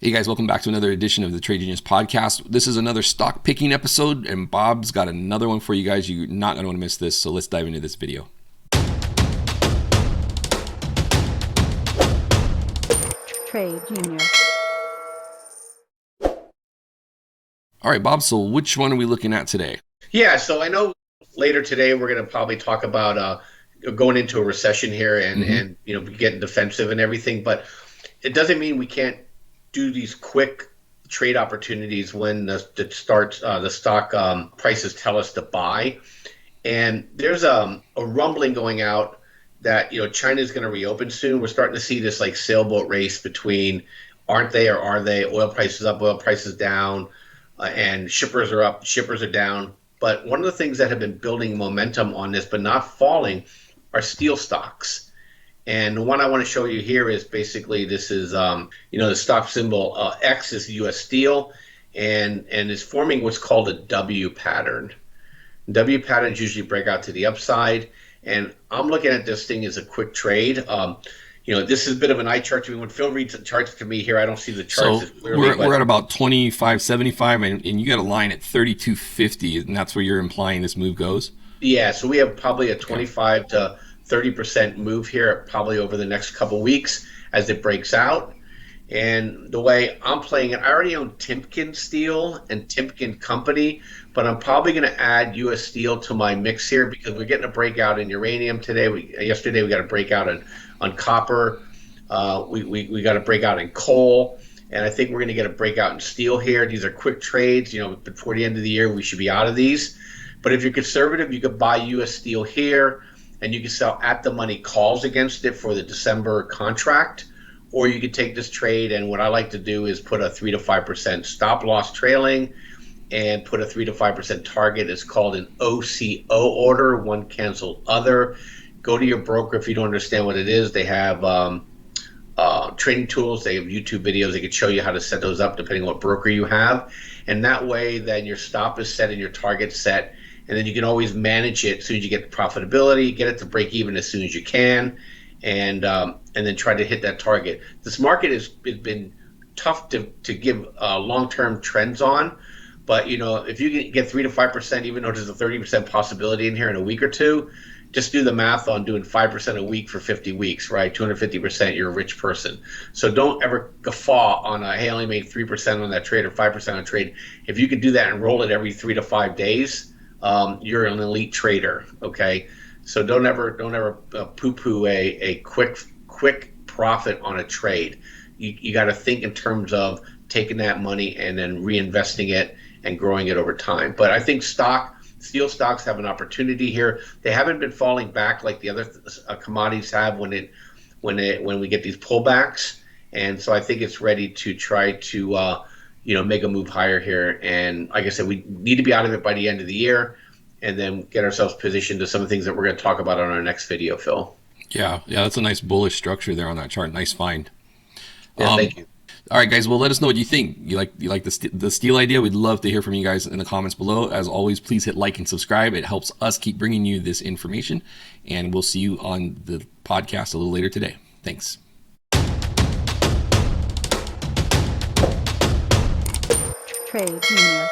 Hey guys, welcome back to another edition of the Trade Genius Podcast. This is another stock picking episode, and Bob's got another one for you guys. You're not going to want to miss this, so let's dive into this video. Trade Genius. All right, Bob, so which one are we looking at today? Yeah, so I know later today we're going to probably talk about going into a recession here and getting defensive and everything, but it doesn't mean we can't do these quick trade opportunities when the stock prices tell us to buy. And there's a rumbling going out that China's going to reopen soon. We're starting to see this like sailboat race between aren't they or are they? Oil prices up, oil prices down, and shippers are up, shippers are down. But one of the things that have been building momentum on this but not falling are steel stocks. And the one I want to show you here is basically this is the stock symbol X is U.S. Steel, and is forming what's called a W pattern. W patterns usually break out to the upside, and I'm looking at this thing as a quick trade. This is a bit of an eye chart to me. When Phil reads the charts to me here, I don't see the charts as clearly. We're at about 25.75, and you got a line at 32.50, and that's where you're implying this move goes? Yeah, so we have probably a 25 to 30% move here probably over the next couple weeks as it breaks out. And the way I'm playing it, I already own Timken Steel and Timken Company, but I'm probably going to add U.S. Steel to my mix here because we're getting a breakout in uranium today. Yesterday we got a breakout on copper. We got a breakout in coal. And I think we're going to get a breakout in steel here. These are quick trades. Before the end of the year, we should be out of these. But if you're conservative, you could buy U.S. Steel here, and you can sell at the money calls against it for the December contract, or you could take this trade, and what I like to do is put a 3 to 5% stop loss trailing and put a 3 to 5% target. It's called an OCO order, one canceled other. Go to your broker if you don't understand what it is. They have trading tools. They have YouTube videos. They can show you how to set those up depending on what broker you have. And that way, then your stop is set and your target set. And then you can always manage it as soon as you get the profitability, get it to break even as soon as you can, and then try to hit that target. This market has been tough to give long-term trends on, but if you can get 3 to 5%, even though there's a 30% possibility in here in a week or two, just do the math on doing 5% a week for 50 weeks, right? 250%, you're a rich person. So don't ever guffaw on hey, I only made 3% on that trade or 5% on a trade. If you could do that and roll it every 3 to 5 days, you're an elite trader. Okay, so don't ever poo-poo a quick profit on a trade. You got to think in terms of taking that money and then reinvesting it and growing it over time. But I think steel stocks have an opportunity here. They haven't been falling back like the other commodities have when we get these pullbacks, and so I think it's ready to try to make a move higher here. And like I said, we need to be out of it by the end of the year and then get ourselves positioned to some of the things that we're going to talk about on our next video, Phil. Yeah, that's a nice bullish structure there on that chart. Nice find. Yeah, thank you. All right, guys. Well, let us know what you think. You like the steel idea? We'd love to hear from you guys in the comments below. As always, please hit like and subscribe. It helps us keep bringing you this information. And we'll see you on the podcast a little later today. Thanks. Trade Genius.